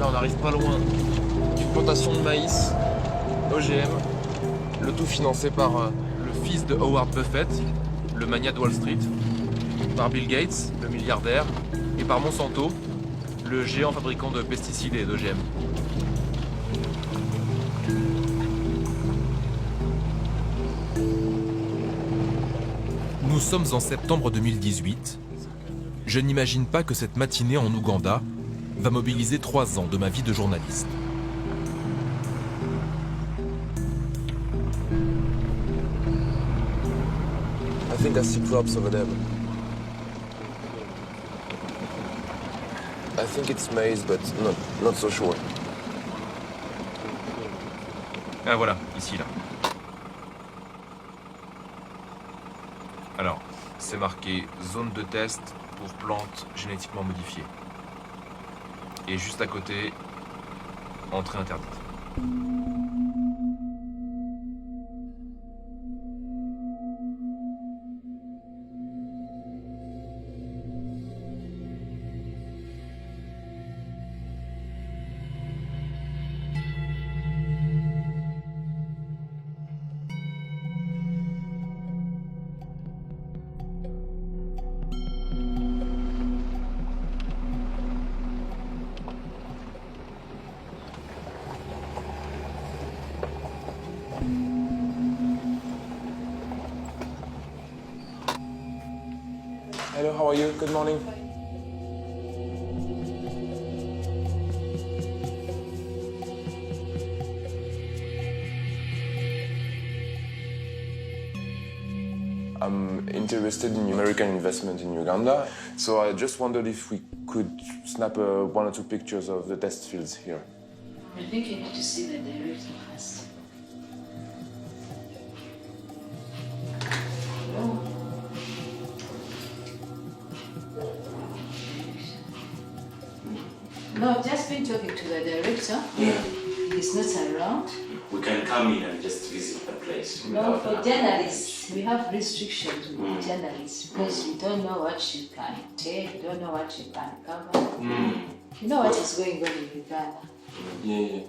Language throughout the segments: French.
Là, on arrive pas loin d'une plantation de maïs OGM, le tout financé par le fils de Howard Buffett, le magnat de Wall Street, par Bill Gates, le milliardaire, et par Monsanto, le géant fabricant de pesticides et d'OGM. Nous sommes en septembre 2018. Je n'imagine pas que cette matinée en Ouganda va mobiliser 3 ans de ma vie de journaliste. I think I see crops over there. I think it's maize, but not so sure. Ah voilà, ici là. Alors, c'est marqué zone de test pour plantes génétiquement modifiées. Et juste à côté, entrée interdite. Hello, how are you? Good morning. I'm interested in American investment in Uganda, so I just wondered if we could snap 1 or 2 pictures of the test fields here. I think you need to see the director first. Oh. No, I've just been talking to the director. Yeah. He's not around. We can come in and just visit the place. No, without for an journalists, we have restrictions with journalists because you don't know what you can take, you don't know what you can cover. You know what is going on in Uganda. Yeah.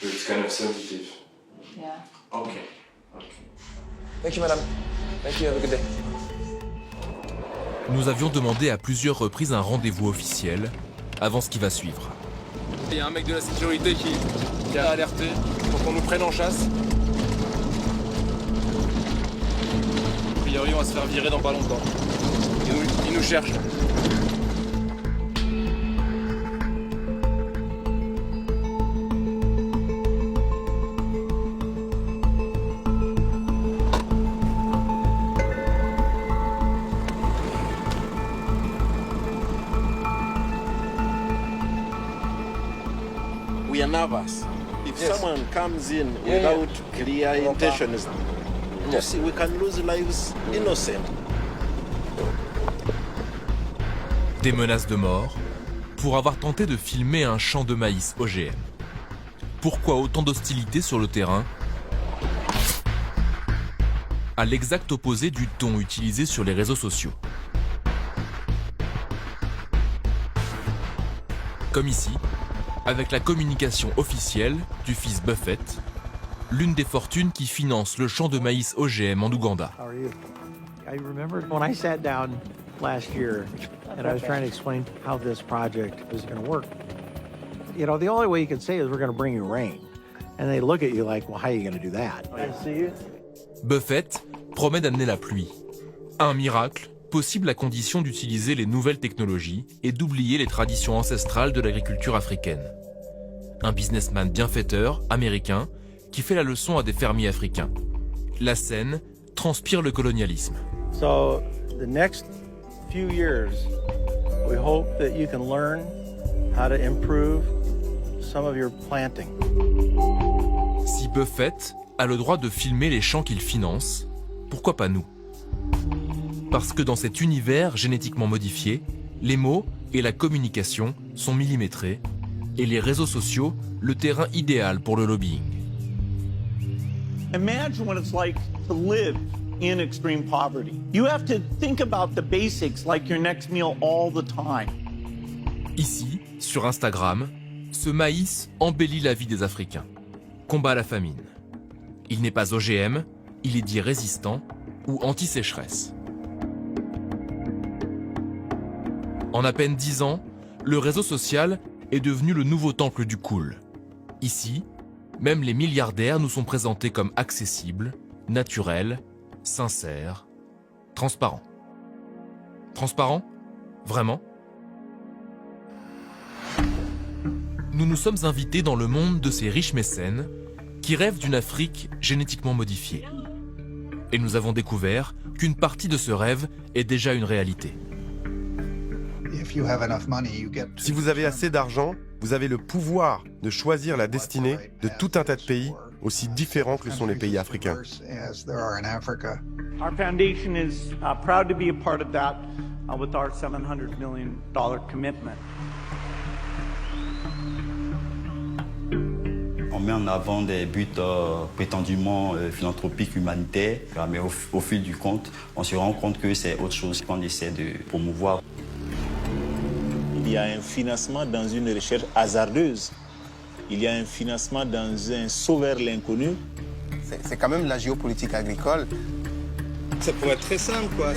It's kind of sensitive. Yeah. Okay. Thank you, madam. Thank you, have a good day. Nous avions demandé à plusieurs reprises un rendez-vous officiel avant ce qui va suivre. Il y a un mec de la sécurité qui a alerté pour qu'on nous prenne en chasse. A priori, on va se faire virer dans pas longtemps. Il nous cherche. We are nervous. If Yes. someone comes in Yeah, without clear intentions, you Yes. see, we can lose lives innocent. Des menaces de mort pour avoir tenté de filmer un champ de maïs OGM. Pourquoi autant d'hostilité sur le terrain? À l'exact opposé du ton utilisé sur les réseaux sociaux. Comme ici, avec la communication officielle du fils Buffett, l'une des fortunes qui finance le champ de maïs OGM en Ouganda. How are you? I remember when I sat down last year and I was trying to explain how this project was going to work. You know, the only way you could say is we're going to bring you rain. And they look at you like, well, how are you going to do that? I see you. Buffett promet d'amener la pluie. Un miracle, possible à condition d'utiliser les nouvelles technologies et d'oublier les traditions ancestrales de l'agriculture africaine. Un businessman bienfaiteur, américain, qui fait la leçon à des fermiers africains. La scène transpire le colonialisme. So the next few years, we hope that you can learn how to improve some of your planting. Si Buffett a le droit de filmer les champs qu'il finance, pourquoi pas nous? Parce que dans cet univers génétiquement modifié, les mots et la communication sont millimétrés et les réseaux sociaux le terrain idéal pour le lobbying. Imagine what it's like to live in extreme poverty. You have to think about the basics like your next meal all the time. Ici, sur Instagram, ce maïs embellit la vie des Africains, combat la famine. Il n'est pas OGM, il est dit résistant ou anti-sécheresse. En à peine 10 ans, le réseau social est devenu le nouveau temple du cool. Ici, même les milliardaires nous sont présentés comme accessibles, naturels, sincères, transparents. Transparents ? Vraiment ? Nous nous sommes invités dans le monde de ces riches mécènes qui rêvent d'une Afrique génétiquement modifiée. Et nous avons découvert qu'une partie de ce rêve est déjà une réalité. Si vous avez assez d'argent, vous avez le pouvoir de choisir la destinée de tout un tas de pays aussi différents que le sont les pays africains. Our foundation is proud to be a part of that with our $700 million commitment. On met en avant des buts prétendument philanthropiques, humanitaires, mais au fil du compte, on se rend compte que c'est autre chose qu'on essaie de promouvoir. Il y a un financement dans une recherche hasardeuse. Il y a un financement dans un saut vers l'inconnu. C'est quand même la géopolitique agricole. Ça pourrait être très simple, quoi.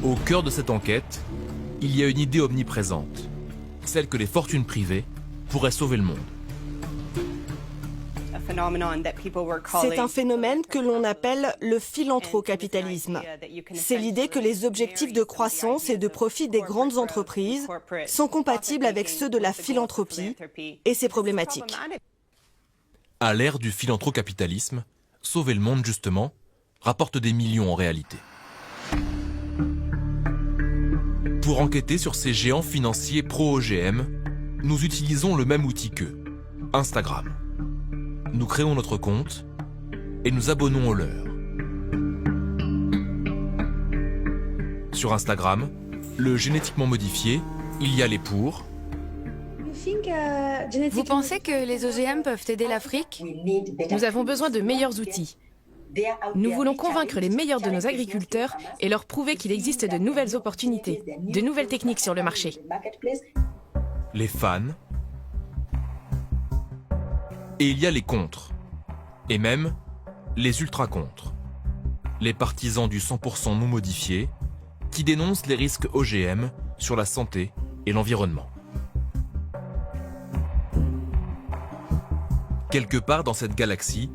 Au cœur de cette enquête, il y a une idée omniprésente, celle que les fortunes privées pourraient sauver le monde. C'est un phénomène que l'on appelle le philanthrocapitalisme. C'est l'idée que les objectifs de croissance et de profit des grandes entreprises sont compatibles avec ceux de la philanthropie, et c'est problématique. À l'ère du philanthrocapitalisme, sauver le monde justement rapporte des millions en réalité. Pour enquêter sur ces géants financiers pro-OGM, nous utilisons le même outil qu'eux, Instagram. Nous créons notre compte et nous abonnons au leur. Sur Instagram, le génétiquement modifié, il y a les pour. Vous pensez que les OGM peuvent aider l'Afrique ? Nous avons besoin de meilleurs outils. Nous voulons convaincre les meilleurs de nos agriculteurs et leur prouver qu'il existe de nouvelles opportunités, de nouvelles techniques sur le marché. Les fans. Et il y a les contre. Et même les ultra-contre. Les partisans du 100% non modifié qui dénoncent les risques OGM sur la santé et l'environnement. Quelque part dans cette galaxie,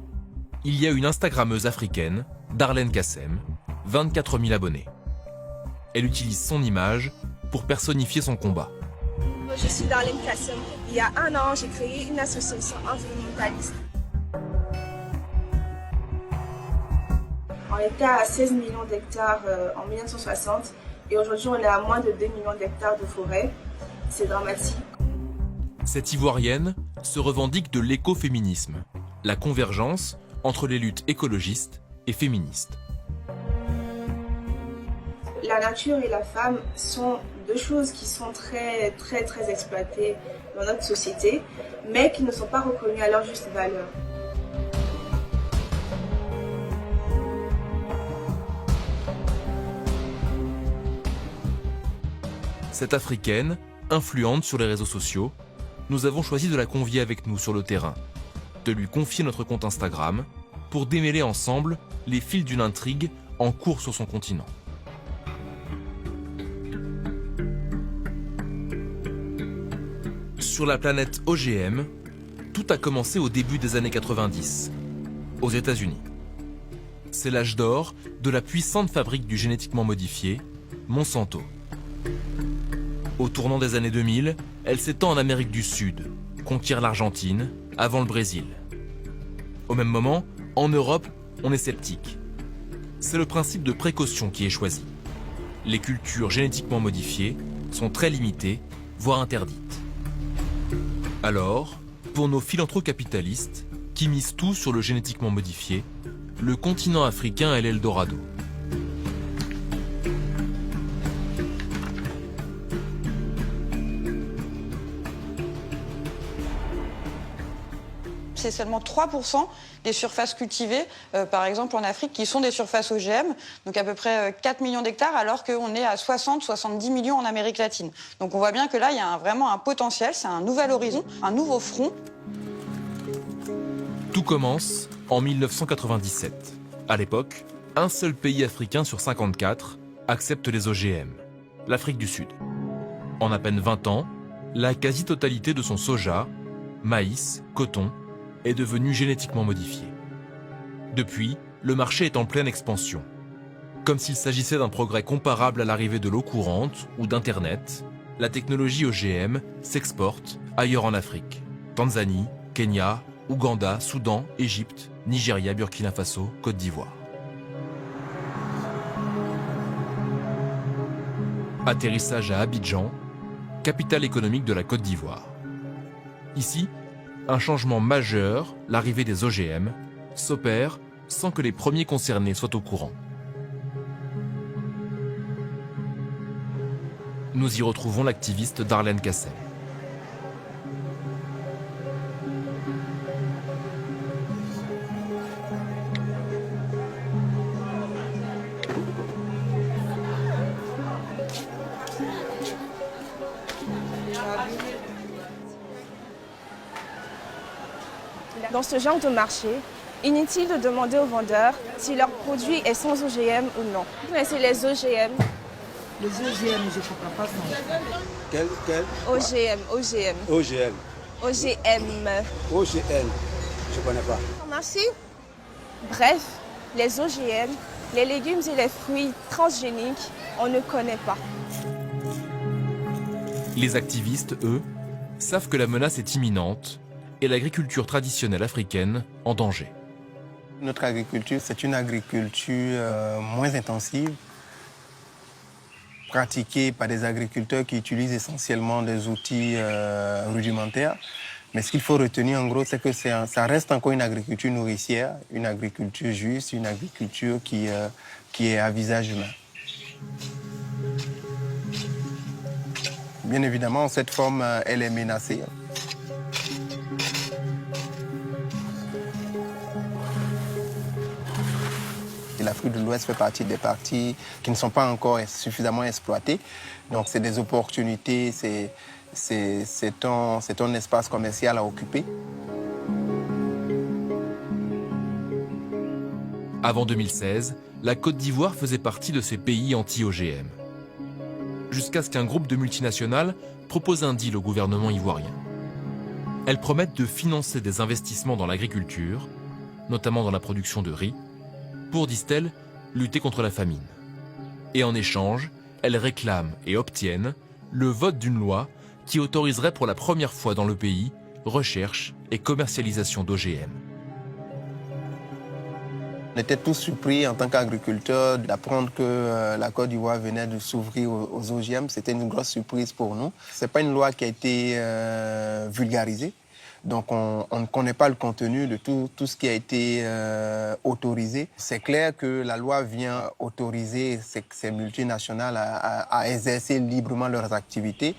il y a une Instagrammeuse africaine, Darlene Kassem, 24 000 abonnés. Elle utilise son image pour personnifier son combat. Je suis Darlene Kassem. Il y a 1 an, j'ai créé une association environnementaliste. On était à 16 millions d'hectares en 1960 et aujourd'hui on est à moins de 2 millions d'hectares de forêt. C'est dramatique. Cette Ivoirienne se revendique de l'écoféminisme, la convergence entre les luttes écologistes et féministes. La nature et la femme sont deux choses qui sont très exploitées dans notre société, mais qui ne sont pas reconnues à leur juste valeur. Cette Africaine, influente sur les réseaux sociaux, nous avons choisi de la convier avec nous sur le terrain, de lui confier notre compte Instagram pour démêler ensemble les fils d'une intrigue en cours sur son continent. Sur la planète OGM, tout a commencé au début des années 90, aux États-Unis. C'est l'âge d'or de la puissante fabrique du génétiquement modifié, Monsanto. Au tournant des années 2000, elle s'étend en Amérique du Sud, conquiert l'Argentine, avant le Brésil. Au même moment, en Europe, on est sceptique. C'est le principe de précaution qui est choisi. Les cultures génétiquement modifiées sont très limitées, voire interdites. Alors, pour nos philanthrocapitalistes, qui misent tout sur le génétiquement modifié, le continent africain est l'Eldorado. c'est seulement 3% des surfaces cultivées, par exemple en Afrique, qui sont des surfaces OGM, donc à peu près 4 millions d'hectares, alors qu'on est à 60-70 millions en Amérique latine. Donc on voit bien que là, il y a vraiment un potentiel, c'est un nouvel horizon, un nouveau front. Tout commence en 1997. À l'époque, un seul pays africain sur 54 accepte les OGM, l'Afrique du Sud. En à peine 20 ans, la quasi-totalité de son soja, maïs, coton, est devenue génétiquement modifiée. Depuis, le marché est en pleine expansion. Comme s'il s'agissait d'un progrès comparable à l'arrivée de l'eau courante ou d'Internet, la technologie OGM s'exporte ailleurs en Afrique. Tanzanie, Kenya, Ouganda, Soudan, Égypte, Nigeria, Burkina Faso, Côte d'Ivoire. Atterrissage à Abidjan, capitale économique de la Côte d'Ivoire. Ici, un changement majeur, l'arrivée des OGM, s'opère sans que les premiers concernés soient au courant. Nous y retrouvons l'activiste Darlene Kassem. Dans ce genre de marché, inutile de demander aux vendeurs si leur produit est sans OGM ou non. Vous connaissez les OGM? Les OGM, je ne comprends pas ça. Quel OGM. OGM. OGM. OGM. Je ne connais pas. Merci. Bref, les OGM, les légumes et les fruits transgéniques, on ne connaît pas. Les activistes, eux, savent que la menace est imminente et l'agriculture traditionnelle africaine en danger. Notre agriculture, c'est une agriculture moins intensive, pratiquée par des agriculteurs qui utilisent essentiellement des outils rudimentaires. Mais ce qu'il faut retenir en gros, c'est que ça reste encore une agriculture nourricière, une agriculture juste, une agriculture qui est à visage humain. Bien évidemment, cette forme, elle est menacée. L'Afrique de l'Ouest fait partie des parties qui ne sont pas encore suffisamment exploitées. Donc c'est des opportunités, c'est un espace commercial à occuper. Avant 2016, la Côte d'Ivoire faisait partie de ces pays anti-OGM. Jusqu'à ce qu'un groupe de multinationales propose un deal au gouvernement ivoirien. Elles promettent de financer des investissements dans l'agriculture, notamment dans la production de riz, pour, disent-elles, lutter contre la famine. Et en échange, elles réclament et obtiennent le vote d'une loi qui autoriserait pour la première fois dans le pays recherche et commercialisation d'OGM. On était tous surpris en tant qu'agriculteurs d'apprendre que la Côte d'Ivoire venait de s'ouvrir aux OGM. C'était une grosse surprise pour nous. Ce n'est pas une loi qui a été vulgarisée. Donc on ne connaît pas le contenu de tout ce qui a été autorisé. C'est clair que la loi vient autoriser ces multinationales à exercer librement leurs activités.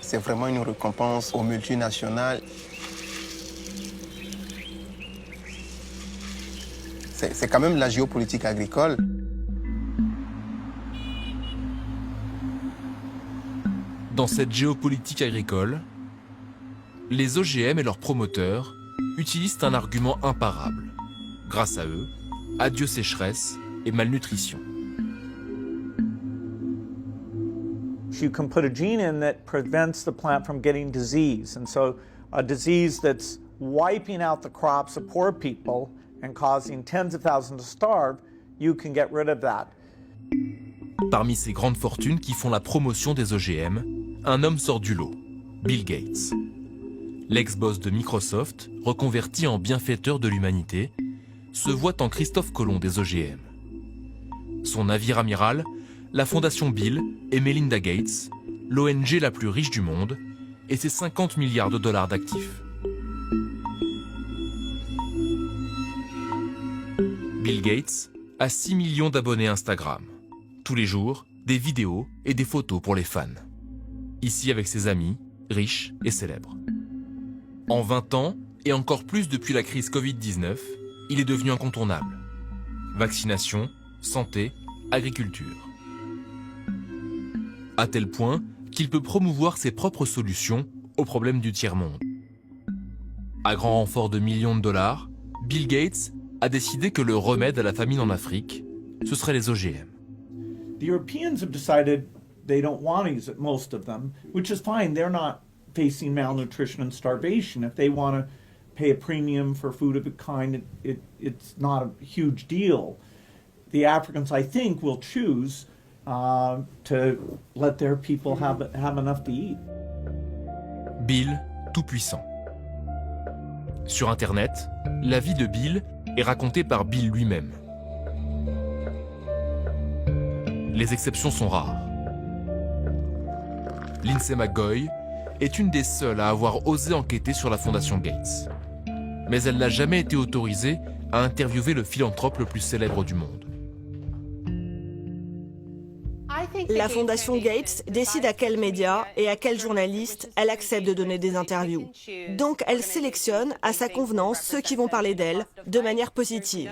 C'est vraiment une récompense aux multinationales. C'est quand même la géopolitique agricole. Dans cette géopolitique agricole, les OGM et leurs promoteurs utilisent un argument imparable. Grâce à eux, adieu sécheresse et malnutrition. You can put a gene in that prevents the plant from getting disease. And so a disease that's wiping out the crops of poor people and causing tens of thousands to starve, you can get rid of that. Parmi ces grandes fortunes qui font la promotion des OGM, un homme sort du lot, Bill Gates. L'ex-boss de Microsoft, reconverti en bienfaiteur de l'humanité, se voit en Christophe Colomb des OGM. Son navire amiral, la fondation Bill et Melinda Gates, l'ONG la plus riche du monde, et ses 50 milliards de dollars d'actifs. Bill Gates a 6 millions d'abonnés Instagram. Tous les jours, des vidéos et des photos pour les fans. Ici avec ses amis, riches et célèbres. En 20 ans, Et encore plus depuis la crise Covid-19, il est devenu incontournable. Vaccination, santé, agriculture. À tel point qu'il peut promouvoir ses propres solutions aux problèmes du tiers-monde. À grand renfort de millions de dollars, Bill Gates a décidé que le remède à la famine en Afrique, ce serait les OGM. The Europeans have decided they don't want to use it, most of them, which is fine. They're not facing malnutrition and starvation. If they want to pay a premium for food of a kind, it's not a huge deal. The Africans, I think, will choose to let their people have enough to eat. Bill, tout-puissant. Sur Internet, la vie de Bill est racontée par Bill lui-même. Les exceptions sont rares. Lindsay McGoy est une des seules à avoir osé enquêter sur la fondation Gates. Mais elle n'a jamais été autorisée à interviewer le philanthrope le plus célèbre du monde. La fondation Gates décide à quels médias et à quels journalistes elle accepte de donner des interviews. Donc elle sélectionne à sa convenance ceux qui vont parler d'elle de manière positive.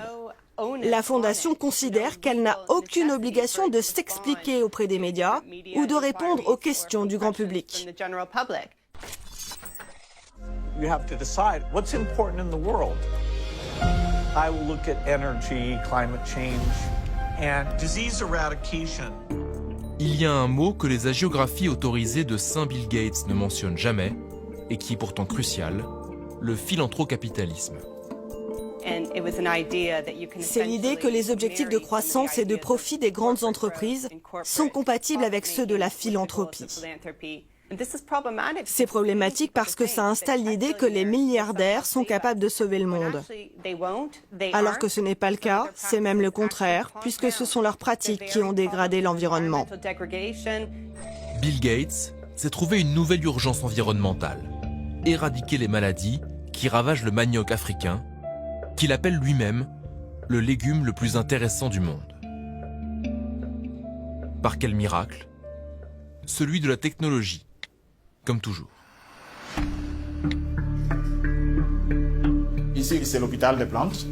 La fondation considère qu'elle n'a aucune obligation de s'expliquer auprès des médias ou de répondre aux questions du grand public. You have to decide what's important in the world. I will look at energy, climate change, and disease eradication. Il y a un mot que les hagiographies autorisées de Saint Bill Gates ne mentionnent jamais, et qui est pourtant crucial, le philanthrocapitalisme. C'est l'idée que les objectifs de croissance et de profit des grandes entreprises sont compatibles avec ceux de la philanthropie. C'est problématique parce que ça installe l'idée que les milliardaires sont capables de sauver le monde. Alors que ce n'est pas le cas, c'est même le contraire, puisque ce sont leurs pratiques qui ont dégradé l'environnement. Bill Gates s'est trouvé une nouvelle urgence environnementale. Éradiquer les maladies qui ravagent le manioc africain, qu'il appelle lui-même le légume le plus intéressant du monde. Par quel miracle? Celui de la technologie. Comme toujours. Ici, c'est l'hôpital des plantes.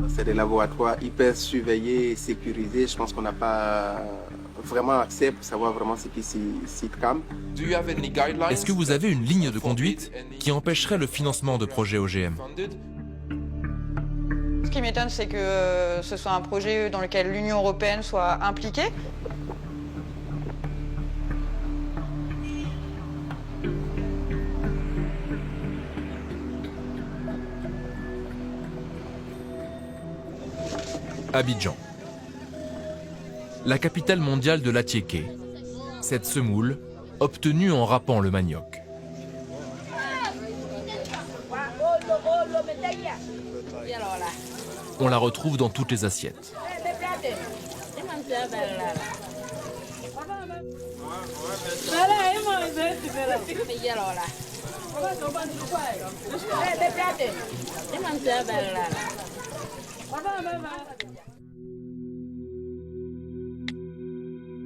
C'est des laboratoires hyper surveillés et sécurisés. Je pense qu'on n'a pas vraiment accès pour savoir vraiment ce qui s'y trame. Est-ce que vous avez une ligne de conduite qui empêcherait le financement de projets OGM? Ce qui m'étonne, c'est que ce soit un projet dans lequel l'Union européenne soit impliquée. Abidjan. La capitale mondiale de l'attiéké. Cette semoule, obtenue en râpant le manioc. On la retrouve dans toutes les assiettes.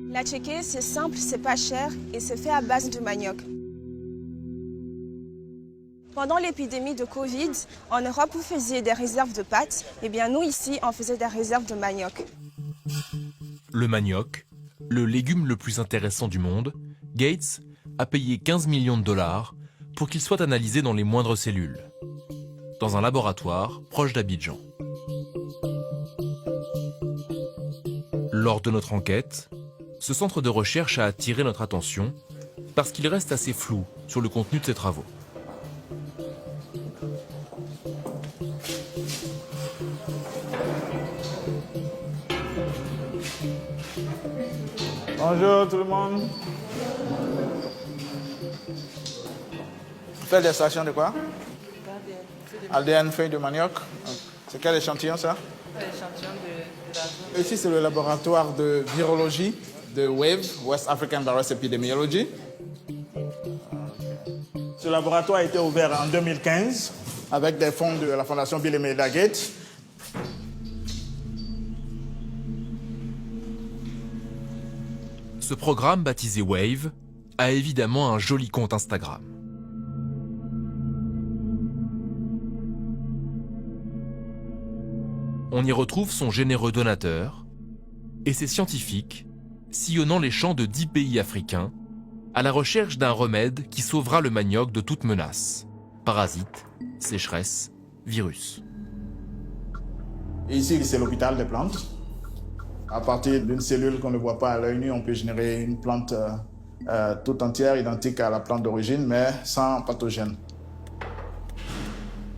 L'attiéké, c'est simple, c'est pas cher et c'est fait à base de manioc. Pendant l'épidémie de Covid, en Europe, vous faisiez des réserves de pâtes. Eh bien, nous, ici, on faisait des réserves de manioc. Le manioc, le légume le plus intéressant du monde, Gates a payé 15 millions de dollars pour qu'il soit analysé dans les moindres cellules, dans un laboratoire proche d'Abidjan. Lors de notre enquête, ce centre de recherche a attiré notre attention parce qu'il reste assez flou sur le contenu de ses travaux. Bonjour tout le monde. Vous faites l'extraction de quoi? ADN feuille de manioc. C'est quel échantillon ça? L'échantillon de Ici c'est le laboratoire de virologie de WAVE, West African Virus Epidemiology. Ce laboratoire a été ouvert en 2015 avec des fonds de la fondation Bill et Melinda Gates. Ce programme baptisé WAVE a évidemment un joli compte Instagram. On y retrouve son généreux donateur et ses scientifiques sillonnant les champs de 10 pays africains à la recherche d'un remède qui sauvera le manioc de toute menace. Parasites, sécheresse, virus. Ici, c'est l'hôpital des plantes. À partir d'une cellule qu'on ne voit pas à l'œil nu, on peut générer une plante toute entière, identique à la plante d'origine, mais sans pathogène.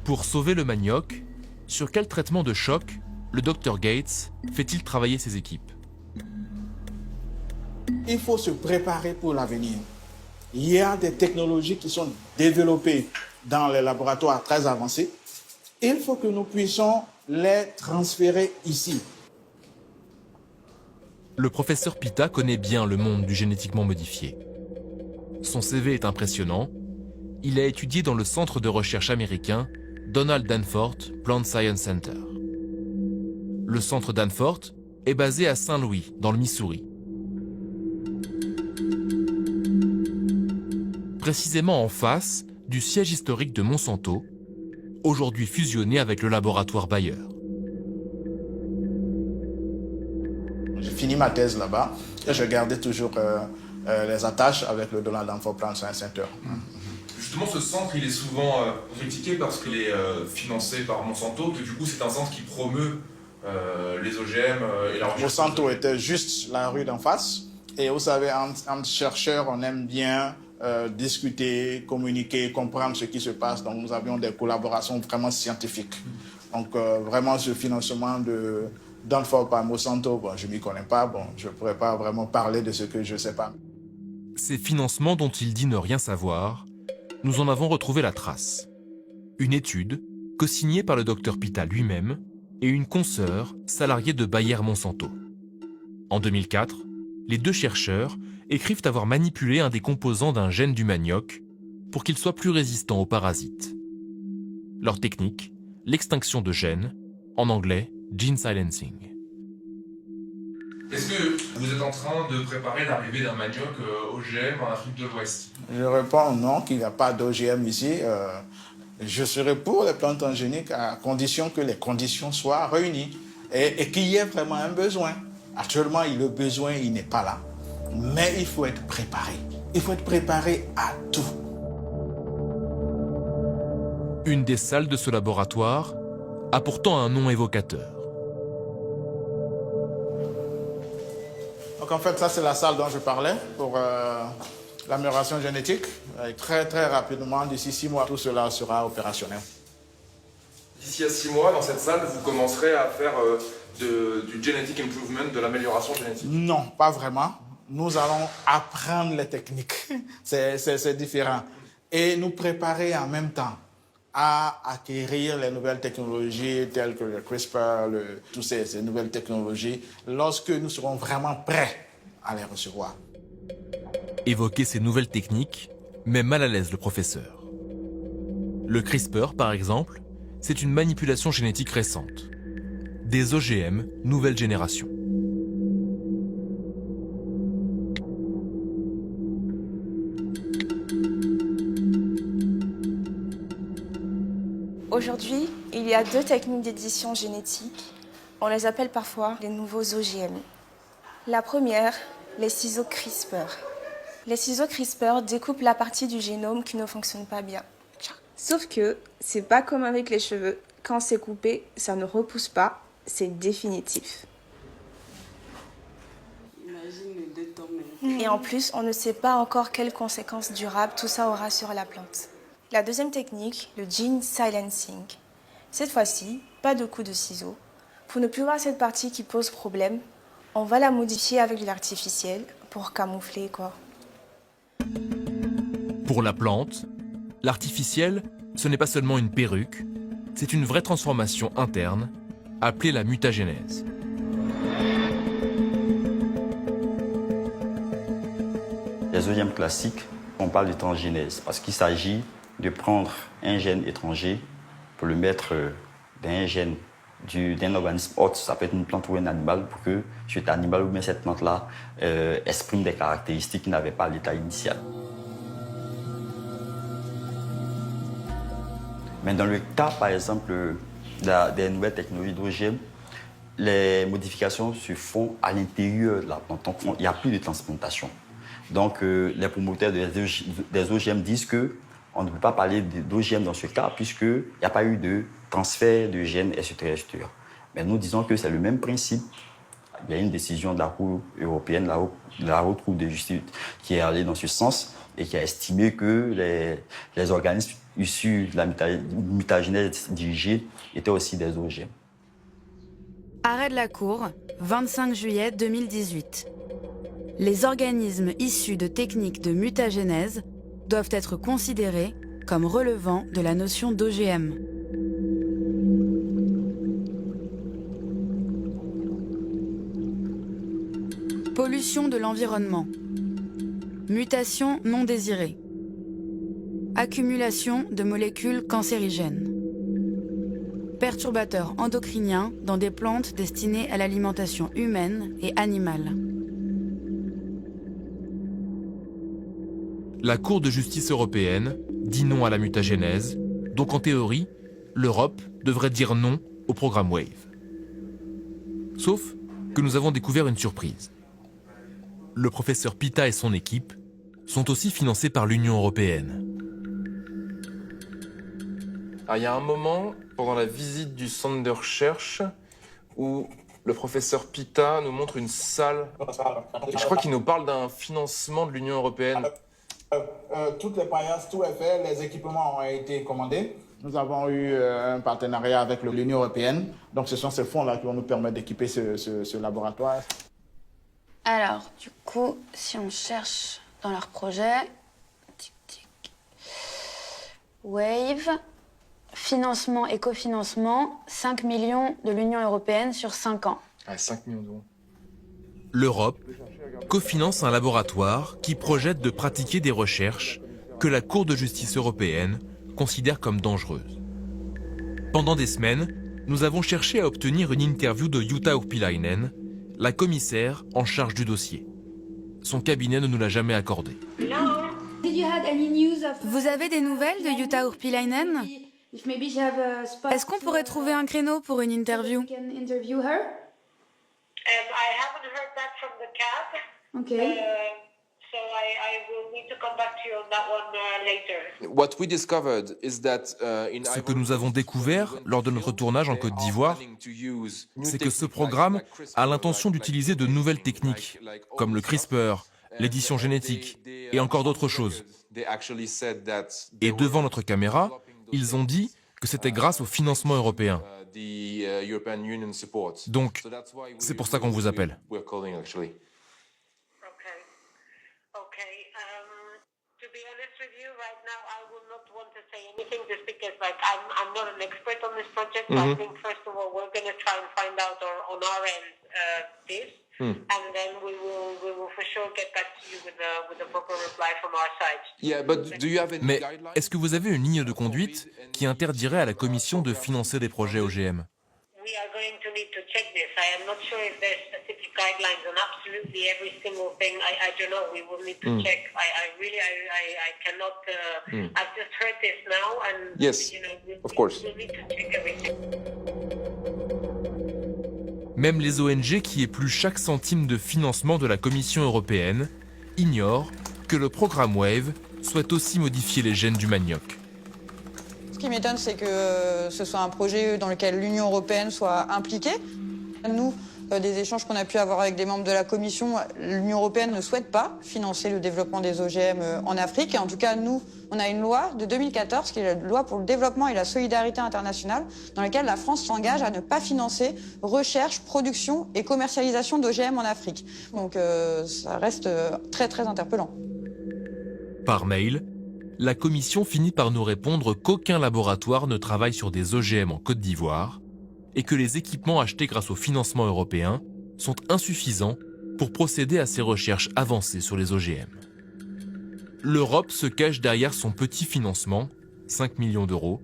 Pour sauver le manioc, sur quel traitement de choc le Dr Gates fait-il travailler ses équipes? Il faut se préparer pour l'avenir. Il y a des technologies qui sont développées dans les laboratoires très avancés. Il faut que nous puissions les transférer ici. Le professeur Pita connaît bien le monde du génétiquement modifié. Son CV est impressionnant. Il a étudié dans le centre de recherche américain Donald Danforth Plant Science Center. Le centre Danforth est basé à Saint-Louis, dans le Missouri. Précisément en face du siège historique de Monsanto, aujourd'hui fusionné avec le laboratoire Bayer. J'ai fini ma thèse là-bas et je gardais toujours les attaches avec le Donald Danforth Plant Science Center. Justement, ce centre, il est souvent critiqué parce qu'il est financé par Monsanto, que du coup, c'est un centre qui promeut les OGM et la recherche. Monsanto était juste la rue d'en face. Et vous savez, entre chercheurs, on aime bien discuter, communiquer, comprendre ce qui se passe. Donc, nous avions des collaborations vraiment scientifiques. Donc, vraiment, ce financement de Danforth par Monsanto, bon, je ne m'y connais pas. Bon, je ne pourrais pas vraiment parler de ce que je ne sais pas. Ces financements dont il dit ne rien savoir, nous en avons retrouvé la trace. Une étude, co-signée par le Dr Pita lui-même et une consoeur salariée de Bayer Monsanto. En 2004, les deux chercheurs écrivent avoir manipulé un des composants d'un gène du manioc pour qu'il soit plus résistant aux parasites. Leur technique, l'extinction de gènes, en anglais gene silencing. Est-ce que vous êtes en train de préparer l'arrivée d'un manioc OGM en Afrique de l'Ouest? Je réponds non, qu'il n'y a pas d'OGM ici. Je serai pour les plantes transgéniques à condition que les conditions soient réunies et qu'il y ait vraiment un besoin. Actuellement, le besoin, il n'est pas là. Mais il faut être préparé. Il faut être préparé à tout. Une des salles de ce laboratoire a pourtant un nom évocateur. Donc en fait, ça c'est la salle dont je parlais pour l'amélioration génétique. Et très très rapidement, d'ici 6 mois, tout cela sera opérationnel. D'ici à 6 mois, dans cette salle, vous commencerez à faire du genetic improvement, de l'amélioration génétique? Non, pas vraiment. Nous allons apprendre les techniques. C'est différent. Et nous préparer en même temps à acquérir les nouvelles technologies telles que le CRISPR, toutes ces nouvelles technologies, lorsque nous serons vraiment prêts à les recevoir. Évoquer ces nouvelles techniques met mal à l'aise le professeur. Le CRISPR, par exemple, c'est une manipulation génétique récente. Des OGM nouvelle génération. Aujourd'hui, il y a 2 techniques d'édition génétique. On les appelle parfois les nouveaux OGM. La première, les ciseaux CRISPR. Les ciseaux CRISPR découpent la partie du génome qui ne fonctionne pas bien. Sauf que c'est pas comme avec les cheveux. Quand c'est coupé, ça ne repousse pas, c'est définitif. Et en plus, on ne sait pas encore quelles conséquences durables tout ça aura sur la plante. La deuxième technique, le gene silencing. Cette fois-ci, pas de coup de ciseau. Pour ne plus voir cette partie qui pose problème, on va la modifier avec de l'artificiel pour camoufler quoi. Pour la plante, l'artificiel, ce n'est pas seulement une perruque, c'est une vraie transformation interne, appelée la mutagénèse. Les OGM classiques, on parle de transgénèse parce qu'il s'agit de prendre un gène étranger pour le mettre dans un gène d'un organisme autre, ça peut être une plante ou un animal, pour que cet animal ou bien cette plante-là exprime des caractéristiques qui n'avaient pas à l'état initial. Mais dans le cas, par exemple, des nouvelles technologies d'OGM, les modifications se font à l'intérieur de la plante. Donc, il n'y a plus de transplantation. Donc, les promoteurs des OGM disent qu'on ne peut pas parler d'OGM dans ce cas, puisqu'il n'y a pas eu de transfert de gènes extraterrestres. Mais nous disons que c'est le même principe. Il y a une décision de la Cour européenne, la Haute Cour de justice, qui est allée dans ce sens et qui a estimé que les organismes issus de la mutagénèse dirigée étaient aussi des OGM. Arrêt de la Cour, 25 juillet 2018. Les organismes issus de techniques de mutagénèse doivent être considérés comme relevant de la notion d'OGM. Pollution de l'environnement. Mutation non désirée. Accumulation de molécules cancérigènes. Perturbateurs endocriniens dans des plantes destinées à l'alimentation humaine et animale. La Cour de justice européenne dit non à la mutagénèse, donc en théorie, l'Europe devrait dire non au programme WAVE. Sauf que nous avons découvert une surprise. Le professeur Pita et son équipe sont aussi financés par l'Union européenne. Alors, il y a un moment, pendant la visite du centre de recherche, où le professeur Pita nous montre une salle. Et je crois qu'il nous parle d'un financement de l'Union européenne. Toutes les paillages, tout est fait, les équipements ont été commandés. Nous avons eu un partenariat avec l'Union européenne. Donc ce sont ces fonds-là qui vont nous permettre d'équiper ce laboratoire. Alors, du coup, si on cherche dans leur projet, tic, tic. WAVE, financement et cofinancement, 5 millions de l'Union européenne sur 5 ans. Ah, 5 millions d'euros. L'Europe cofinance un laboratoire qui projette de pratiquer des recherches que la Cour de justice européenne considère comme dangereuses. Pendant des semaines, nous avons cherché à obtenir une interview de Jutta Urpilainen, la commissaire en charge du dossier. Son cabinet ne nous l'a jamais accordé. Vous avez des nouvelles de Jutta Urpilainen? Est-ce qu'on pourrait trouver un créneau pour une interview? Okay. Ce que nous avons découvert lors de notre tournage en Côte d'Ivoire, c'est que ce programme a l'intention d'utiliser de nouvelles techniques, comme le CRISPR, l'édition génétique et encore d'autres choses. Et devant notre caméra, ils ont dit que c'était grâce au financement européen. Donc, c'est pour ça qu'on vous appelle. Mais est-ce que vous avez une ligne de conduite qui interdirait à la Commission de financer des projets OGM? Yes, of course. Même les ONG qui épluchent chaque centime de financement de la Commission européenne ignorent que le programme WAVE souhaite aussi modifier les gènes du manioc. Ce qui m'étonne, c'est que ce soit un projet dans lequel l'Union européenne soit impliquée. Nous, des échanges qu'on a pu avoir avec des membres de la Commission, l'Union européenne ne souhaite pas financer le développement des OGM en Afrique. Et en tout cas, nous, on a une loi de 2014, qui est la loi pour le développement et la solidarité internationale, dans laquelle la France s'engage à ne pas financer recherche, production et commercialisation d'OGM en Afrique. Donc ça reste très très interpellant. Par mail, la Commission finit par nous répondre qu'aucun laboratoire ne travaille sur des OGM en Côte d'Ivoire et que les équipements achetés grâce au financement européen sont insuffisants pour procéder à ces recherches avancées sur les OGM. L'Europe se cache derrière son petit financement, 5 millions d'euros,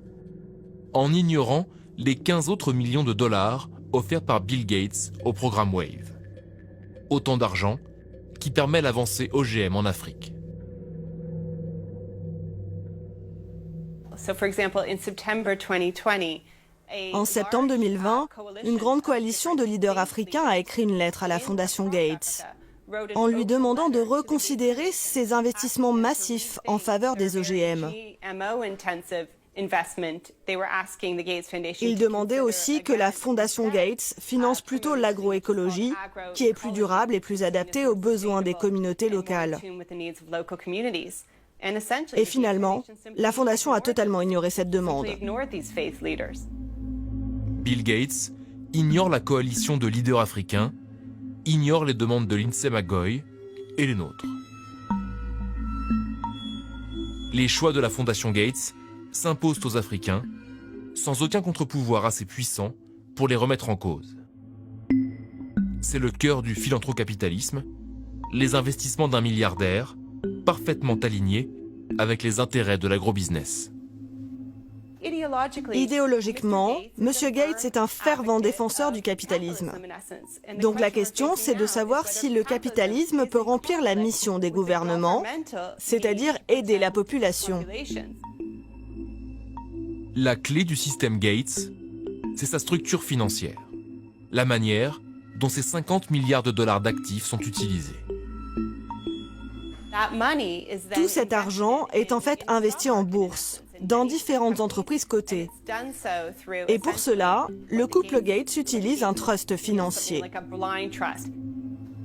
en ignorant les 15 autres millions de dollars offerts par Bill Gates au programme WAVE. Autant d'argent qui permet l'avancée OGM en Afrique. En septembre 2020, une grande coalition de leaders africains a écrit une lettre à la Fondation Gates en lui demandant de reconsidérer ses investissements massifs en faveur des OGM. Ils demandaient aussi que la Fondation Gates finance plutôt l'agroécologie, qui est plus durable et plus adaptée aux besoins des communautés locales. Et finalement, la Fondation a totalement ignoré cette demande. Bill Gates ignore la coalition de leaders africains, ignore les demandes de Lindsay McGoy et les nôtres. Les choix de la Fondation Gates s'imposent aux Africains, sans aucun contre-pouvoir assez puissant pour les remettre en cause. C'est le cœur du philanthrocapitalisme, les investissements d'un milliardaire, parfaitement alignés avec les intérêts de l'agrobusiness. Idéologiquement, M. Gates est un fervent défenseur du capitalisme. Donc la question, c'est de savoir si le capitalisme peut remplir la mission des gouvernements, c'est-à-dire aider la population. La clé du système Gates, c'est sa structure financière, la manière dont ces 50 milliards de dollars d'actifs sont utilisés. Tout cet argent est en fait investi en bourse, dans différentes entreprises cotées. Et pour cela, le couple Gates utilise un trust financier.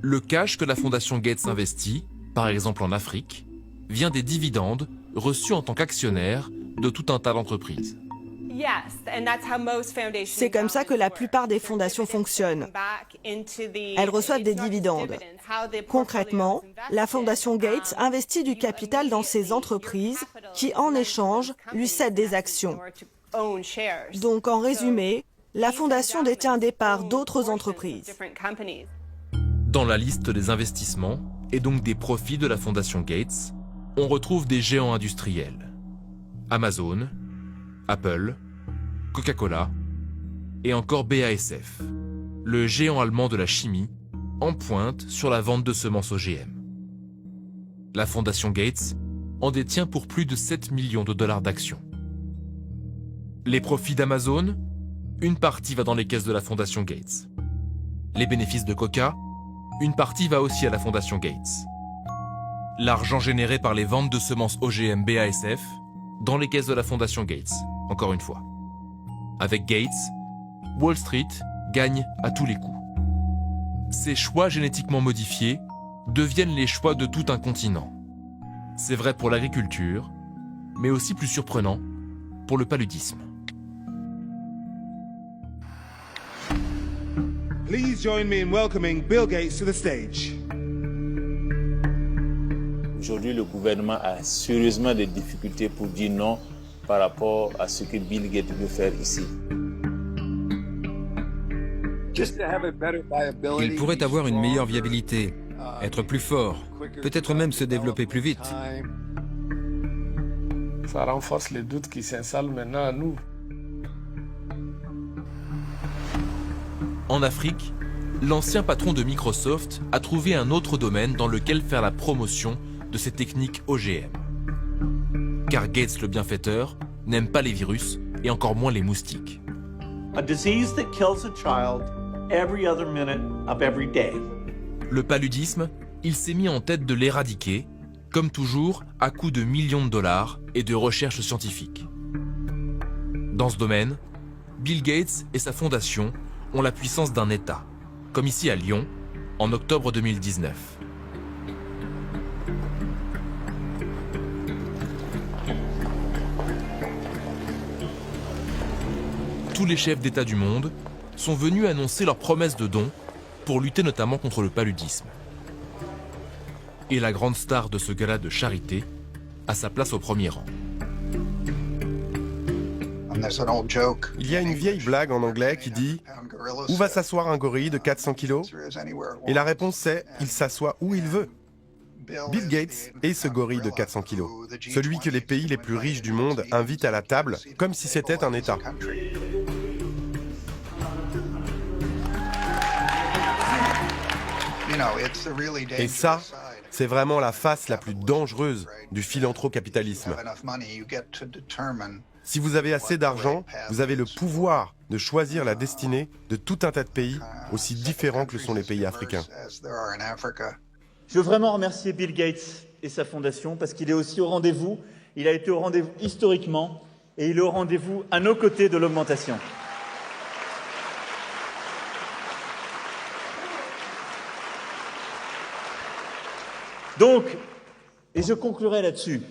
Le cash que la Fondation Gates investit, par exemple en Afrique, vient des dividendes reçus en tant qu'actionnaire de tout un tas d'entreprises. C'est comme ça que la plupart des fondations fonctionnent. Elles reçoivent des dividendes. Concrètement, la Fondation Gates investit du capital dans ces entreprises qui, en échange, lui cèdent des actions. Donc, en résumé, la Fondation détient des parts d'autres entreprises. Dans la liste des investissements, et donc des profits de la Fondation Gates, on retrouve des géants industriels. Amazon, Apple, Coca-Cola et encore BASF, le géant allemand de la chimie, en pointe sur la vente de semences OGM. La Fondation Gates en détient pour plus de 7 millions de dollars d'actions. Les profits d'Amazon, une partie va dans les caisses de la Fondation Gates. Les bénéfices de Coca, une partie va aussi à la Fondation Gates. L'argent généré par les ventes de semences OGM BASF, dans les caisses de la Fondation Gates, encore une fois. Avec Gates, Wall Street gagne à tous les coups. Ces choix génétiquement modifiés deviennent les choix de tout un continent. C'est vrai pour l'agriculture, mais aussi plus surprenant pour le paludisme. Please join me in welcoming Bill Gates to the stage. Aujourd'hui, le gouvernement a sérieusement des difficultés pour dire non par rapport à ce que Bill Gates veut faire ici. Il pourrait avoir une meilleure viabilité, être plus fort, peut-être même se développer plus vite. Ça renforce les doutes qui s'installent maintenant à nous. En Afrique, l'ancien patron de Microsoft a trouvé un autre domaine dans lequel faire la promotion de ces techniques OGM. Car Gates le bienfaiteur n'aime pas les virus et encore moins les moustiques. A disease that kills a child every other minute of every day. Le paludisme, il s'est mis en tête de l'éradiquer, comme toujours à coups de millions de dollars et de recherches scientifiques. Dans ce domaine, Bill Gates et sa fondation ont la puissance d'un État, comme ici à Lyon, en octobre 2019. Tous les chefs d'État du monde sont venus annoncer leurs promesses de dons pour lutter notamment contre le paludisme. Et la grande star de ce gala de charité a sa place au premier rang. Il y a une vieille blague en anglais qui dit « Où va s'asseoir un gorille de 400 kilos ?» Et la réponse c'est « Il s'assoit où il veut ». Bill Gates est ce gorille de 400 kilos, celui que les pays les plus riches du monde invitent à la table comme si c'était un État. Et ça, c'est vraiment la face la plus dangereuse du philanthrocapitalisme. Si vous avez assez d'argent, vous avez le pouvoir de choisir la destinée de tout un tas de pays, aussi différents que le sont les pays africains. Je veux vraiment remercier Bill Gates et sa fondation parce qu'il est aussi au rendez-vous. Il a été au rendez-vous historiquement et il est au rendez-vous à nos côtés de l'augmentation. Donc, et je conclurai là-dessus,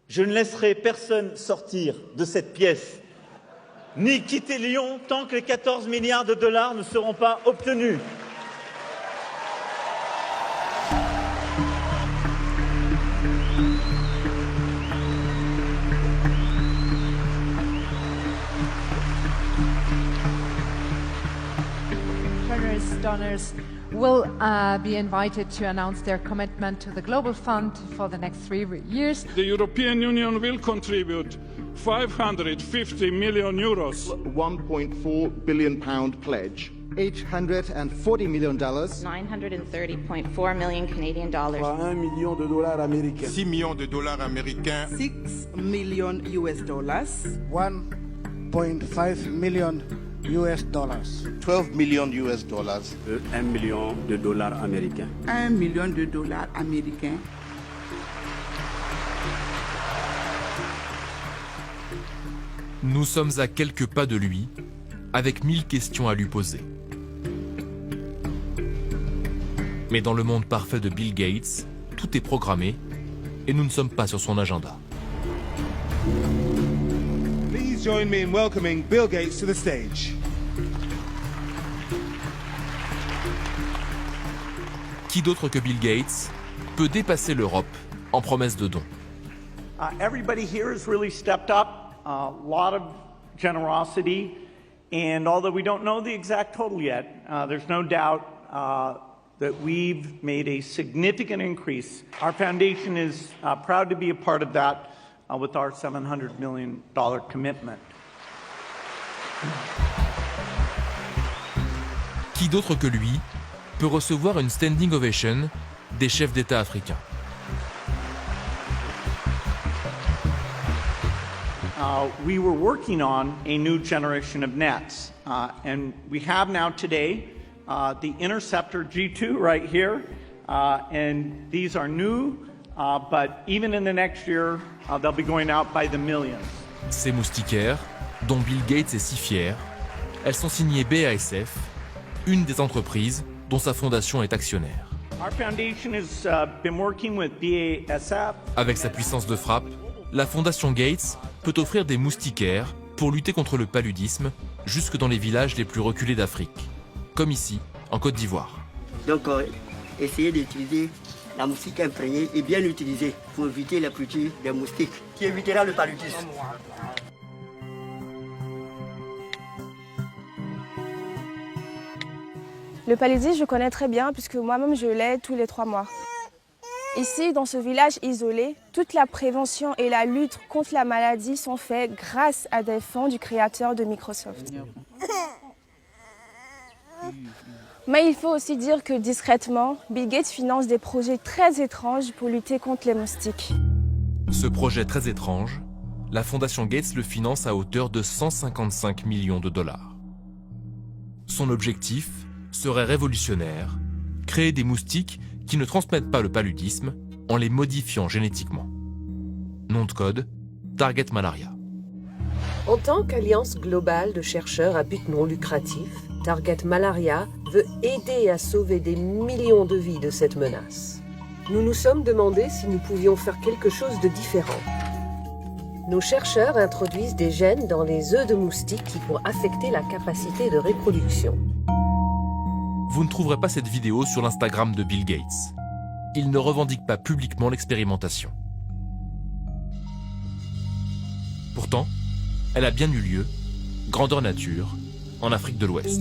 je ne laisserai personne sortir de cette pièce, ni quitter Lyon tant que les 14 milliards de dollars ne seront pas obtenus. Generous donors will be invited to announce their commitment to the Global Fund for the next 3 years. The European Union will contribute 550 million euros. £1.4 billion pledge. $840 million. $930.4 million Canadian dollars. $1 million de dollars américains. 6 millions de dollars américains. $6 million US dollars. 1.5 million US dollars. 12 million US dollars. 1 million de dollars américains. $1 million de dollars américains. Nous sommes à quelques pas de lui, avec 1000 questions à lui poser. Mais dans le monde parfait de Bill Gates, tout est programmé et nous ne sommes pas sur son agenda. Please join me in welcoming Bill Gates to the stage. Qui d'autre que Bill Gates peut dépasser l'Europe en promesse de dons? Everybody here has really stepped up, a lot of generosity, and although we don't know the exact total yet, there's no doubt that we've made a significant increase. Our foundation is proud to be a part of that with our $700 million commitment. Qui d'autre que lui peut recevoir une standing ovation des chefs d'État africains? We were working on a new generation of nets, and we have now today the Interceptor G2 right here, and these are new, but even in the next year, they'll be going out by the millions. Ces moustiquaires, dont Bill Gates est si fier, elles sont signées BASF, une des entreprises dont sa fondation est actionnaire. Our foundation has been working with BASF. Avec sa puissance de frappe, la fondation Gates peut offrir des moustiquaires pour lutter contre le paludisme jusque dans les villages les plus reculés d'Afrique, comme ici, en Côte d'Ivoire. Donc, essayez d'utiliser la moustique imprégnée et bien l'utiliser pour éviter la pluie des moustiques qui évitera le paludisme. Le paludisme, je connais très bien puisque moi-même je l'ai tous les 3 mois. Ici, dans ce village isolé, toute la prévention et la lutte contre la maladie sont faites grâce à des fonds du créateur de Microsoft. Mais il faut aussi dire que discrètement, Bill Gates finance des projets très étranges pour lutter contre les moustiques. Ce projet très étrange, la fondation Gates le finance à hauteur de 155 millions de dollars. Son objectif serait révolutionnaire, créer des moustiques qui ne transmettent pas le paludisme en les modifiant génétiquement. Nom de code, Target Malaria. En tant qu'alliance globale de chercheurs à but non lucratif, Target Malaria veut aider à sauver des millions de vies de cette menace. Nous nous sommes demandé si nous pouvions faire quelque chose de différent. Nos chercheurs introduisent des gènes dans les œufs de moustiques qui vont affecter la capacité de reproduction. Vous ne trouverez pas cette vidéo sur l'Instagram de Bill Gates. Il ne revendique pas publiquement l'expérimentation. Pourtant, elle a bien eu lieu, grandeur nature, en Afrique de l'Ouest.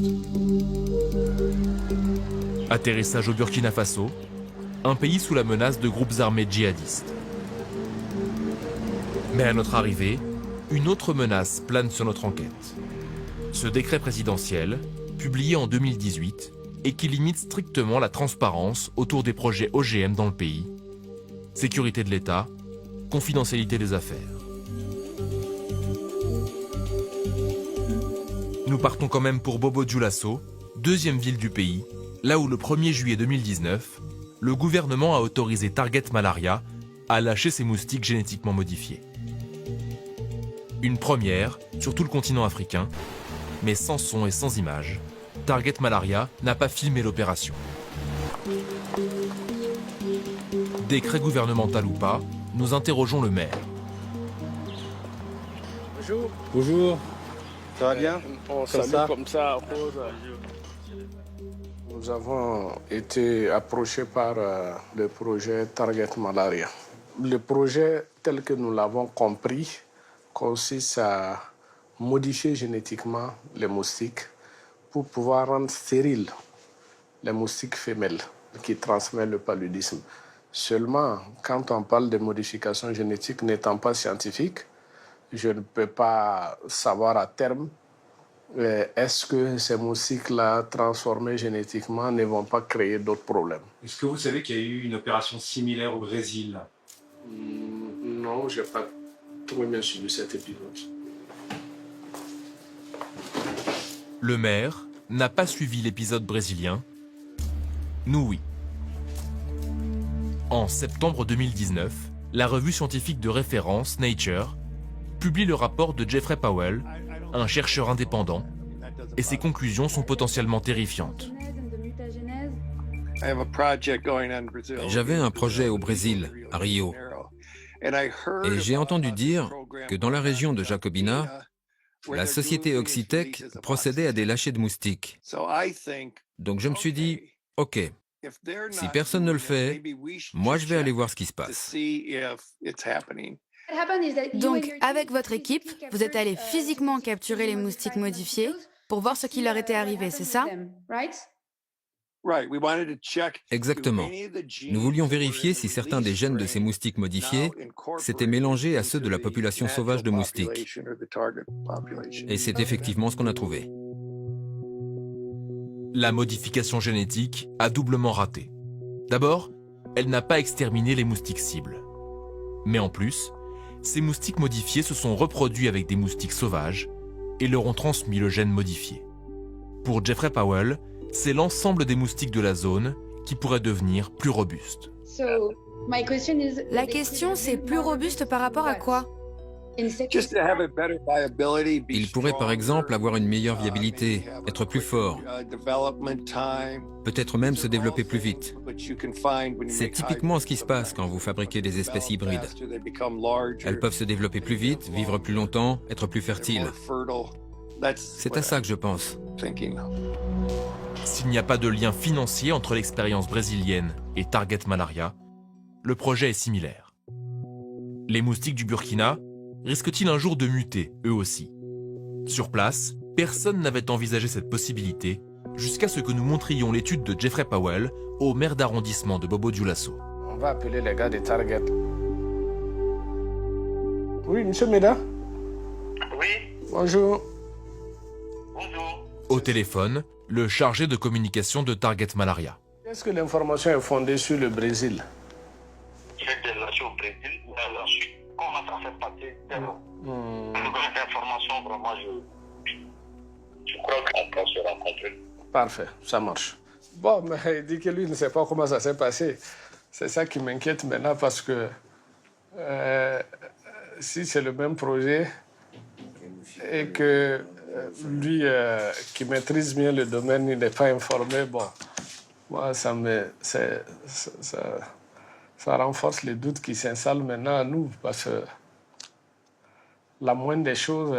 Atterrissage au Burkina Faso, un pays sous la menace de groupes armés djihadistes. Mais à notre arrivée, une autre menace plane sur notre enquête. Ce décret présidentiel publié en 2018 et qui limite strictement la transparence autour des projets OGM dans le pays, sécurité de l'État, confidentialité des affaires. Nous partons quand même pour Bobo Dioulasso, deuxième ville du pays, là où le 1er juillet 2019, le gouvernement a autorisé Target Malaria à lâcher ses moustiques génétiquement modifiés. Une première sur tout le continent africain, mais sans son et sans image. Target Malaria n'a pas filmé l'opération. Décret gouvernemental ou pas, nous interrogeons le maire. Bonjour. Bonjour. Ça va bien? On salue comme ça. Rose. Nous avons été approchés par le projet Target Malaria. Le projet, tel que nous l'avons compris, consiste à modifier génétiquement les moustiques pour pouvoir rendre stériles les moustiques femelles qui transmettent le paludisme. Seulement, quand on parle de modification génétique n'étant pas scientifique, je ne peux pas savoir à terme est-ce que ces moustiques-là, transformés génétiquement, ne vont pas créer d'autres problèmes. Est-ce que vous savez qu'il y a eu une opération similaire au Brésil? Non, je n'ai pas trop bien suivi cet épisode. Le maire n'a pas suivi l'épisode brésilien. Nous, oui. En septembre 2019, la revue scientifique de référence Nature publie le rapport de Jeffrey Powell, un chercheur indépendant, et ses conclusions sont potentiellement terrifiantes. J'avais un projet au Brésil, à Rio, et j'ai entendu dire que dans la région de Jacobina, la société Oxitec procédait à des lâchers de moustiques. Donc je me suis dit, ok, si personne ne le fait, moi je vais aller voir ce qui se passe. Donc, avec votre équipe, vous êtes allé physiquement capturer les moustiques modifiés pour voir ce qui leur était arrivé, c'est ça? Exactement. Nous voulions vérifier si certains des gènes de ces moustiques modifiés s'étaient mélangés à ceux de la population sauvage de moustiques. Et c'est effectivement ce qu'on a trouvé. La modification génétique a doublement raté. D'abord, elle n'a pas exterminé les moustiques cibles. Mais en plus, ces moustiques modifiés se sont reproduits avec des moustiques sauvages et leur ont transmis le gène modifié. Pour Jeffrey Powell, c'est l'ensemble des moustiques de la zone qui pourraient devenir plus robustes. La question, c'est plus robuste par rapport à quoi? Il pourrait par exemple avoir une meilleure viabilité, être plus fort, peut-être même se développer plus vite. C'est typiquement ce qui se passe quand vous fabriquez des espèces hybrides. Elles peuvent se développer plus vite, vivre plus longtemps, être plus fertiles. C'est à ça que je pense. S'il n'y a pas de lien financier entre l'expérience brésilienne et Target Malaria, le projet est similaire. Les moustiques du Burkina risquent-ils un jour de muter, eux aussi? Sur place, personne n'avait envisagé cette possibilité jusqu'à ce que nous montrions l'étude de Jeffrey Powell au maire d'arrondissement de Bobo Dioulasso. On va appeler les gars de Target. Oui, monsieur Meda? Oui. Bonjour. Bonjour. Au téléphone, le chargé de communication de Target Malaria. Est-ce que l'information est fondée sur le Brésil? C'est de lâcher au Brésil ou à la Suisse. Comment ça s'est passé? Cette information, vraiment, je crois qu'on peut se rencontrer. Parfait, ça marche. Bon, mais il dit que lui ne sait pas comment ça s'est passé. C'est ça qui m'inquiète maintenant parce que si c'est le même projet et que lui qui maîtrise bien le domaine, il n'est pas informé, bon, moi, ça renforce les doutes qui s'installent maintenant à nous parce que la moindre des choses,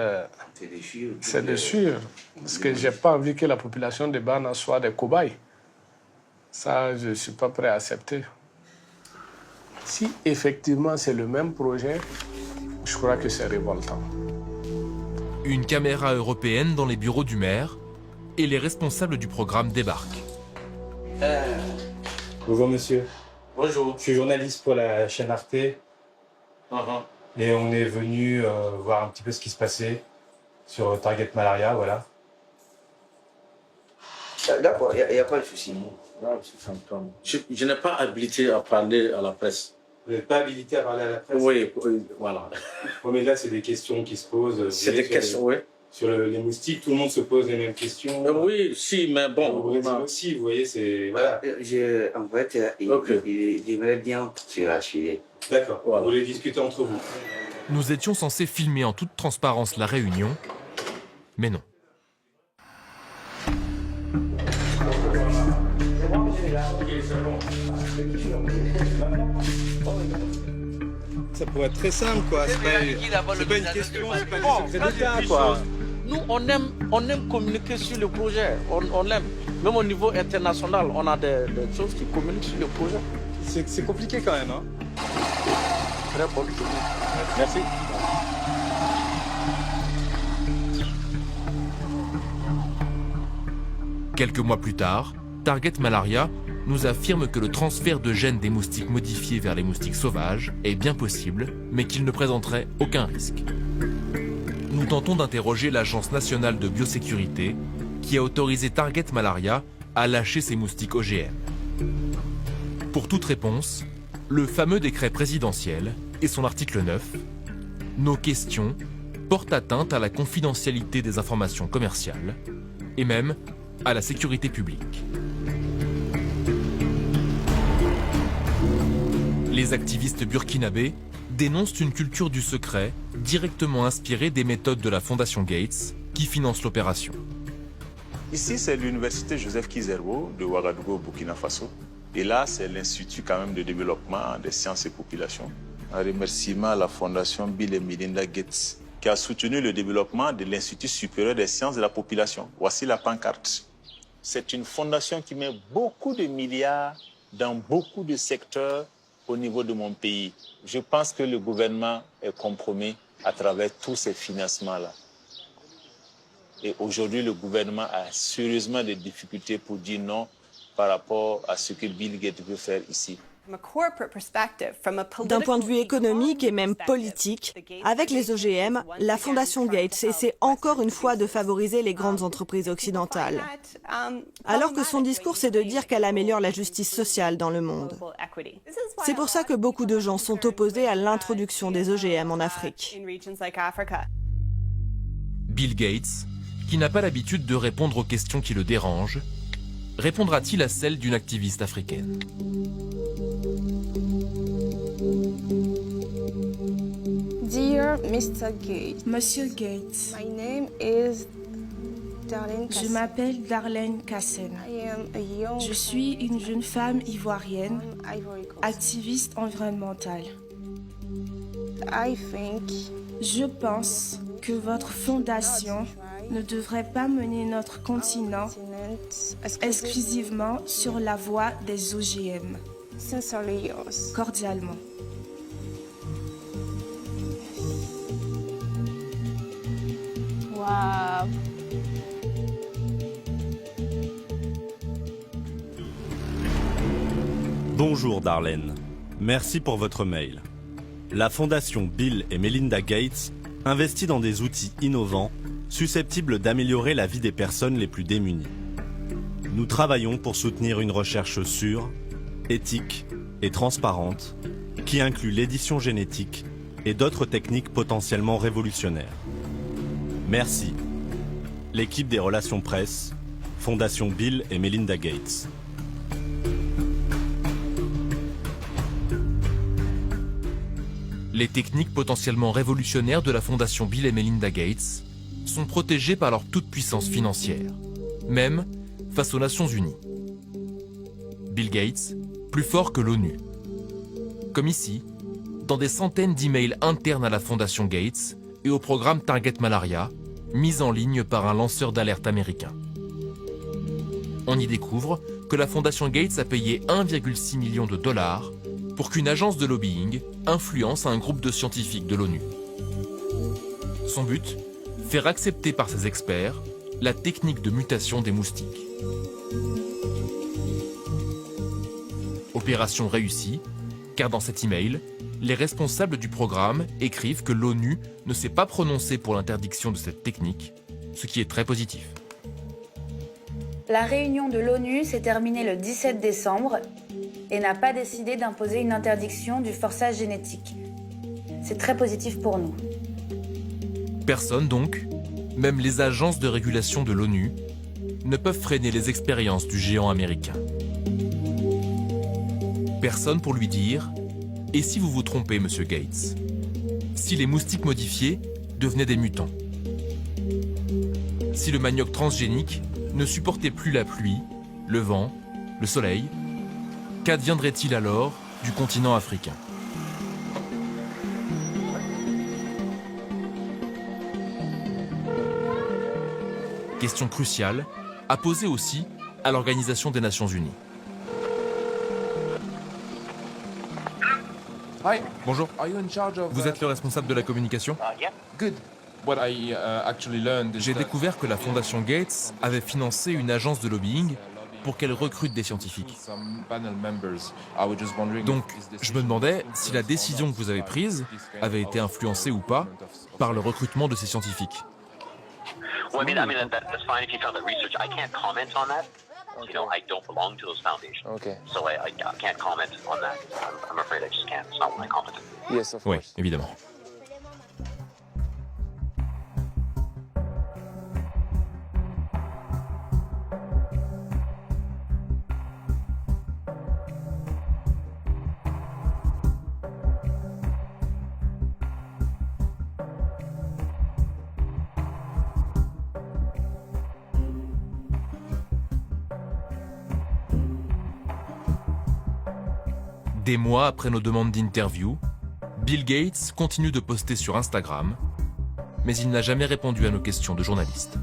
c'est de suivre. Parce que je n'ai pas envie que la population de Bana soit des cobayes. Ça, je ne suis pas prêt à accepter. Si effectivement c'est le même projet, je crois que c'est révoltant. Une caméra européenne dans les bureaux du maire et les responsables du programme débarquent. Bonjour monsieur. Bonjour. Je suis journaliste pour la chaîne Arte. Et on est venu voir un petit peu ce qui se passait sur Target Malaria, voilà. D'accord, il n'y a pas de souci. Je n'ai pas habilité à parler à la presse. Vous n'êtes pas habilité à parler à la presse? Oui, voilà. Mais là, c'est des questions qui se posent. C'est des questions, oui. Sur les moustiques, tout le monde se pose les mêmes questions. Oui, si, mais bon. Au Brésil aussi, vous voyez, c'est... Voilà. En fait, j'aimerais bien se rassurer. D'accord, voilà. Vous voulez discuter entre vous. Nous étions censés filmer en toute transparence la réunion, mais non. Ça pourrait être très simple, quoi. C'est pas une question, c'est pas du secret d'État, quoi. Nous, on aime communiquer sur le projet. On l'aime. Même au niveau international, on a des choses qui communiquent sur le projet. C'est compliqué quand même, hein. Très bonne journée. Merci. Quelques mois plus tard, Target Malaria nous affirme que le transfert de gènes des moustiques modifiés vers les moustiques sauvages est bien possible, mais qu'il ne présenterait aucun risque. Nous tentons d'interroger l'Agence nationale de biosécurité qui a autorisé Target Malaria à lâcher ces moustiques OGM. Pour toute réponse, le fameux décret présidentiel et son article 9, nos questions portent atteinte à la confidentialité des informations commerciales et même à la sécurité publique. Les activistes burkinabés dénoncent une culture du secret directement inspirée des méthodes de la Fondation Gates qui finance l'opération. Ici, c'est l'université Joseph Kizerbo de Ouagadougou au Burkina Faso. Et là, c'est l'Institut quand même de développement des sciences et populations. Un remerciement à la Fondation Bill et Melinda Gates qui a soutenu le développement de l'Institut supérieur des sciences de la population. Voici la pancarte. C'est une fondation qui met beaucoup de milliards dans beaucoup de secteurs au niveau de mon pays. Je pense que le gouvernement est compromis à travers tous ces financements-là. Et aujourd'hui, le gouvernement a sérieusement des difficultés pour dire non par rapport à ce que Bill Gates veut faire ici. D'un point de vue économique et même politique, avec les OGM, la Fondation Gates essaie encore une fois de favoriser les grandes entreprises occidentales. Alors que son discours, c'est de dire qu'elle améliore la justice sociale dans le monde. C'est pour ça que beaucoup de gens sont opposés à l'introduction des OGM en Afrique. Bill Gates, qui n'a pas l'habitude de répondre aux questions qui le dérangent, répondra-t-il à celle d'une activiste africaine ? Dear Mr. Gates, Monsieur Gates, my name is Darlene je m'appelle Darlene Kassem. Je suis une jeune femme ivoirienne, activiste environnementale. Je pense que votre fondation ne devrait pas mener notre continent exclusivement sur la voie des OGM. Cordialement. Wow. Bonjour Darlene, merci pour votre mail. La Fondation Bill et Melinda Gates investit dans des outils innovants susceptibles d'améliorer la vie des personnes les plus démunies. Nous travaillons pour soutenir une recherche sûre, éthique et transparente qui inclut l'édition génétique et d'autres techniques potentiellement révolutionnaires. Merci. L'équipe des relations presse, Fondation Bill et Melinda Gates. Les techniques potentiellement révolutionnaires de la Fondation Bill et Melinda Gates sont protégées par leur toute-puissance financière, même face aux Nations Unies. Bill Gates, plus fort que l'ONU. Comme ici, dans des centaines d'emails internes à la Fondation Gates et au programme Target Malaria, mis en ligne par un lanceur d'alerte américain. On y découvre que la Fondation Gates a payé 1,6 million de dollars pour qu'une agence de lobbying influence un groupe de scientifiques de l'ONU. Son but ? Faire accepter par ses experts la technique de mutation des moustiques. Opération réussie, car dans cet email, les responsables du programme écrivent que l'ONU ne s'est pas prononcée pour l'interdiction de cette technique, ce qui est très positif. La réunion de l'ONU s'est terminée le 17 décembre et n'a pas décidé d'imposer une interdiction du forçage génétique. C'est très positif pour nous. Personne donc, même les agences de régulation de l'ONU, ne peuvent freiner les expériences du géant américain. Personne pour lui dire « Et si vous vous trompez, monsieur Gates? Si les moustiques modifiés devenaient des mutants? Si le manioc transgénique ne supportait plus la pluie, le vent, le soleil, qu'adviendrait-il alors du continent africain? » Question cruciale, à poser aussi à l'Organisation des Nations Unies. Hi. Bonjour. Vous êtes le responsable de la communication? Good. J'ai découvert que la Fondation Gates avait financé une agence de lobbying pour qu'elle recrute des scientifiques. Donc, je me demandais si la décision que vous avez prise avait été influencée ou pas par le recrutement de ces scientifiques. Well, I mean that's fine if you found that research. I can't comment on that. You know, I don't belong to those foundations. Okay. So I can't comment on that. I'm afraid I just can't. It's not my competence. Yes, of course. Oui, évidemment. Des mois après nos demandes d'interview, Bill Gates continue de poster sur Instagram, mais il n'a jamais répondu à nos questions de journalistes.